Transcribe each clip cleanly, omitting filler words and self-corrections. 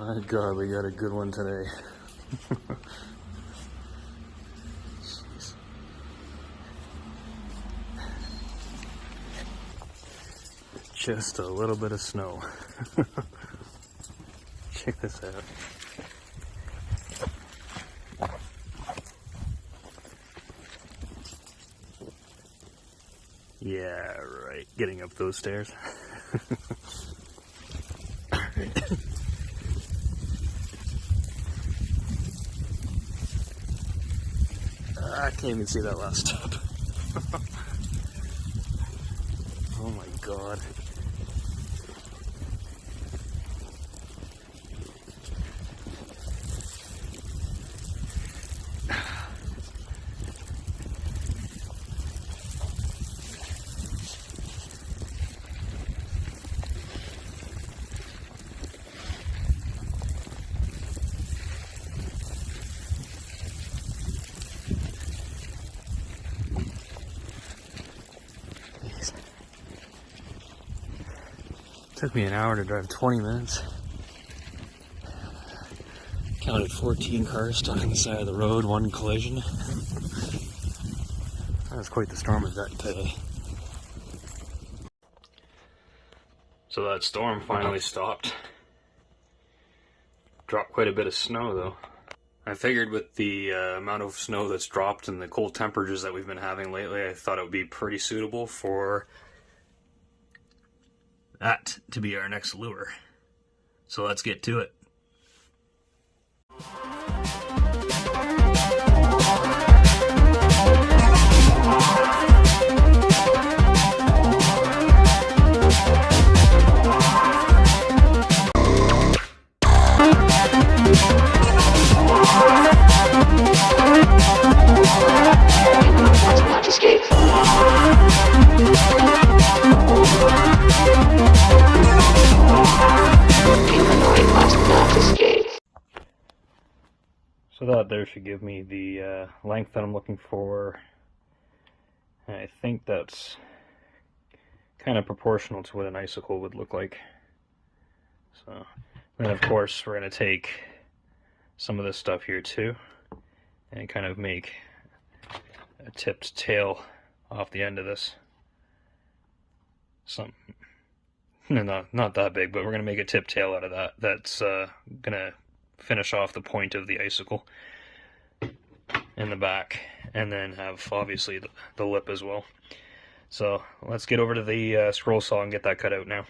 My God, we got a good one today. Jeez. Just a little bit of snow. Check this out. Yeah, right. Getting up those stairs. I can't even see that last step. Oh my God. Took me an hour to drive 20 minutes. Counted 14 cars stuck on the side of the road, one collision. That was quite the storm we got today. So that storm finally stopped. Dropped quite a bit of snow though. I figured with the amount of snow that's dropped and the cold temperatures that we've been having lately, I thought it would be pretty suitable for that to be our next lure. So let's get to it. So that there should give me the length that I'm looking for. And I think that's kind of proportional to what an icicle would look like. So then of course we're going to take some of this stuff here too and kind of make a tipped tail off the end of this. Not that big, but we're going to make a tipped tail out of that. That's going to finish off the point of the icicle in the back, and then have obviously the lip as well. So let's get over to the scroll saw and get that cut out now.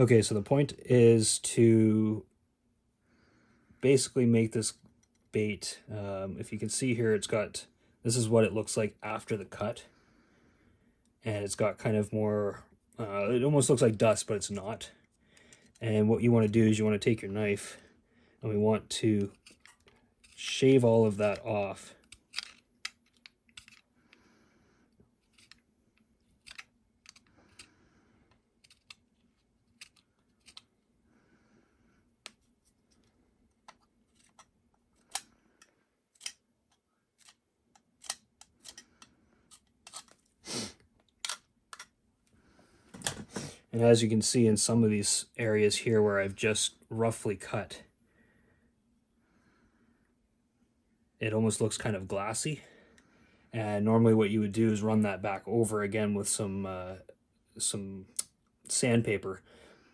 Okay, so the point is to basically make this bait. If you can see here, this is what it looks like after the cut. And it's got kind of more, it almost looks like dust, but it's not. And what you want to do is you want to take your knife and we want to shave all of that off. And as you can see in some of these areas here where I've just roughly cut, it almost looks kind of glassy. And normally what you would do is run that back over again with some sandpaper.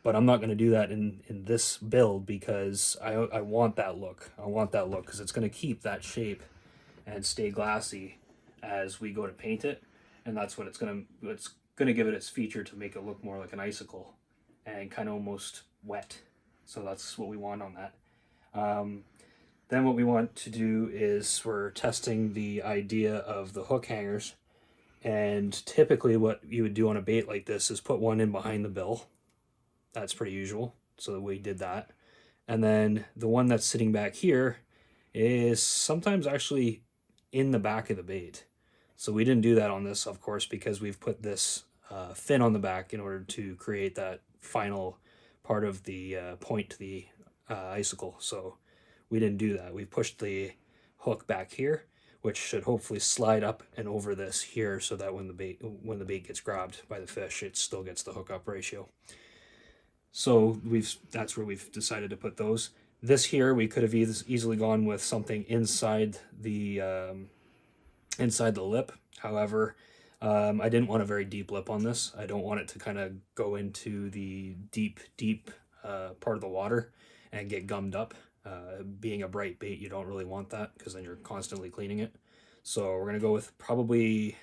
But I'm not going to do that in this build because I want that look. I want that look because it's going to keep that shape and stay glassy as we go to paint it. And that's what it's going to give it its feature to make it look more like an icicle and kind of almost wet. So that's what we want on that. Then what we want to do is we're testing the idea of the hook hangers. And typically what you would do on a bait like this is put one in behind the bill. That's pretty usual. So we did that. And then the one that's sitting back here is sometimes actually in the back of the bait. So we didn't do that on this, of course, because we've put this fin on the back in order to create that final part of the point to the icicle. So we didn't do that. We pushed the hook back here, which should hopefully slide up and over this here so that when the bait gets grabbed by the fish, it still gets the hook up ratio. So that's where we've decided to put those. This here, we could have easily gone with something inside the lip. However, I didn't want a very deep lip on this. I don't want it to kind of go into the deep part of the water and get gummed up. Being a bright bait, you don't really want that because then you're constantly cleaning it. So we're going to go with probably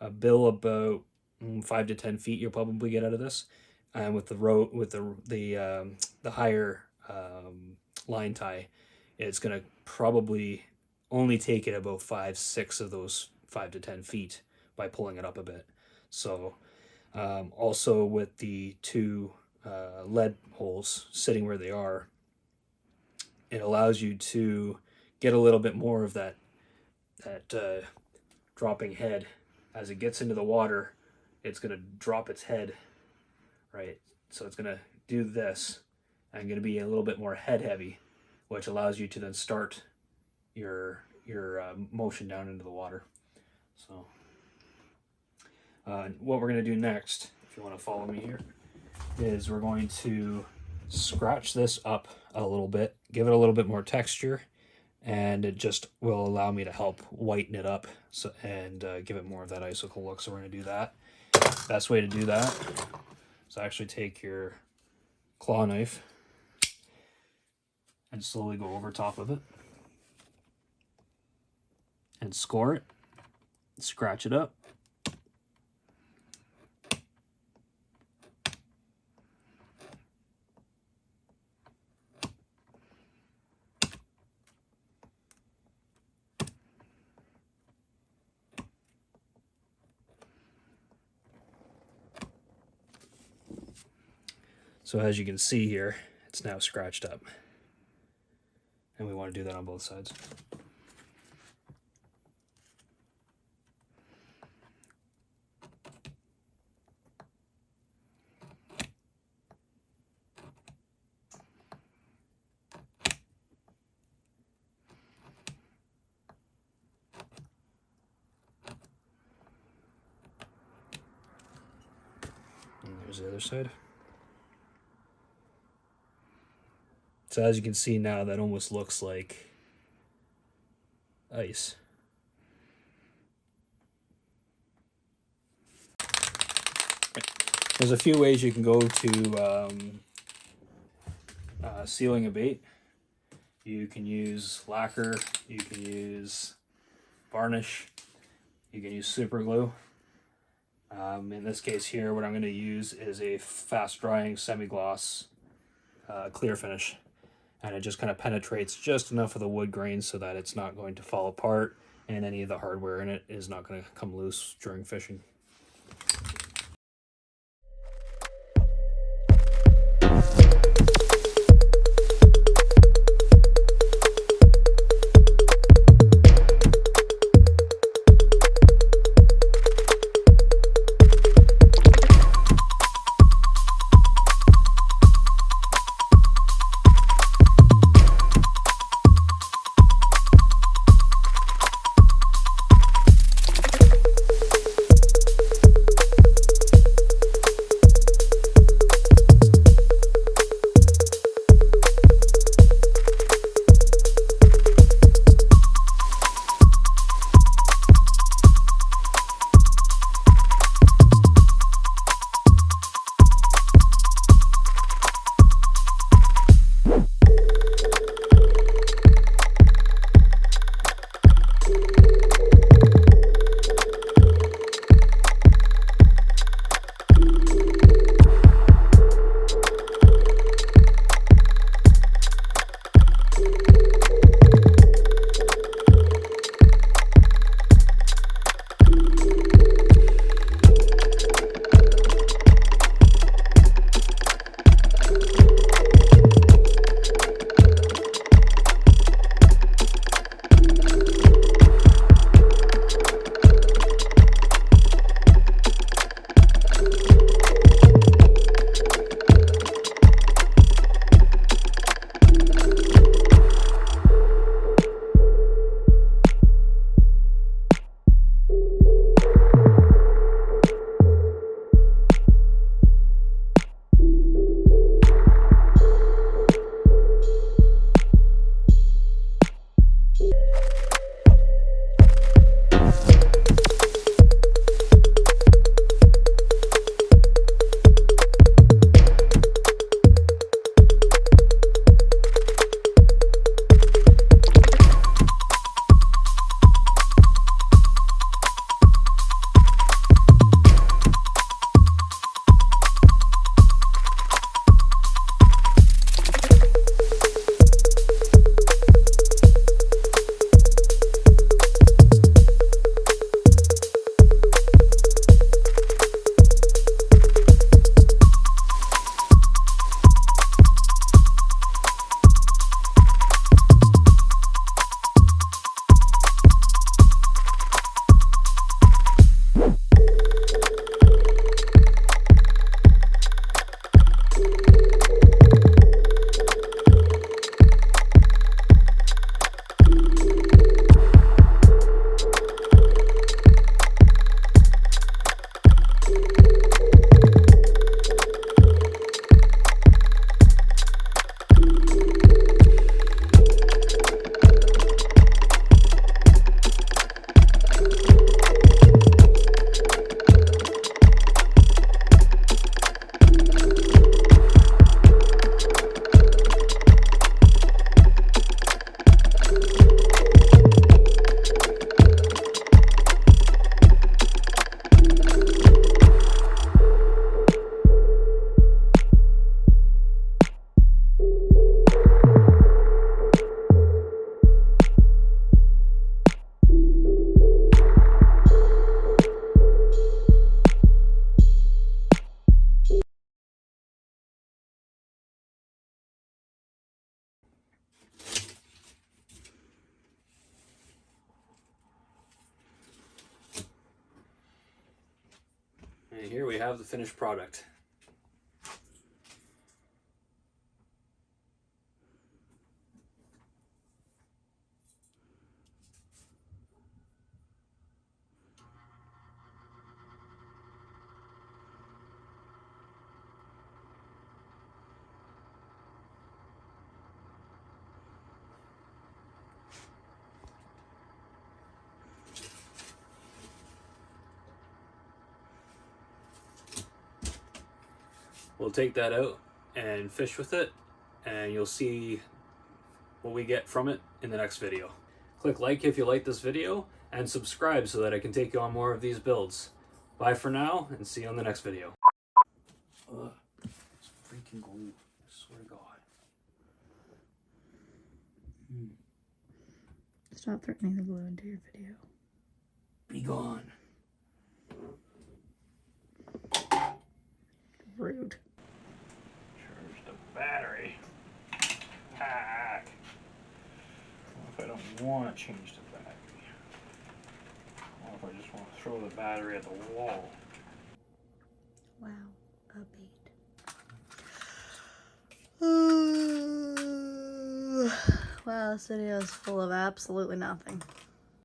a bill about 5 to 10 feet you'll probably get out of this. And with the higher line tie, it's going to probably only take it about 5-6 of those 5 to 10 feet by pulling it up a bit. So also with the two lead holes sitting where they are, it allows you to get a little bit more of that dropping head. As it gets into the water, it's going to drop its head, right? So it's going to do this and going to be a little bit more head heavy, which allows you to then start your motion down into the water. So what we're going to do next, if you want to follow me here, is we're going to scratch this up a little bit, give it a little bit more texture, and it just will allow me to help whiten it up and give it more of that icicle look. So we're going to do that. Best way to do that is actually take your claw knife and slowly go over top of it and score it, scratch it up. So as you can see here, it's now scratched up. And we want to do that on both sides. And there's the other side. So as you can see now, that almost looks like ice. There's a few ways you can go to sealing a bait. You can use lacquer, you can use varnish, you can use super glue. In this case here, what I'm going to use is a fast drying semi-gloss clear finish. And it just kind of penetrates just enough of the wood grain so that it's not going to fall apart and any of the hardware in it is not going to come loose during fishing. And here we have the finished product. We'll take that out and fish with it, and you'll see what we get from it in the next video. Click like if you like this video, and subscribe so that I can take you on more of these builds. Bye for now, and see you on the next video. Ugh, it's freaking glue, I swear to God. Stop threatening the glue into your video. Be gone. Rude. Charge the battery. Hack. What if I don't want to change the battery? What if I just want to throw the battery at the wall? Wow, a bait. Wow, this video is full of absolutely nothing.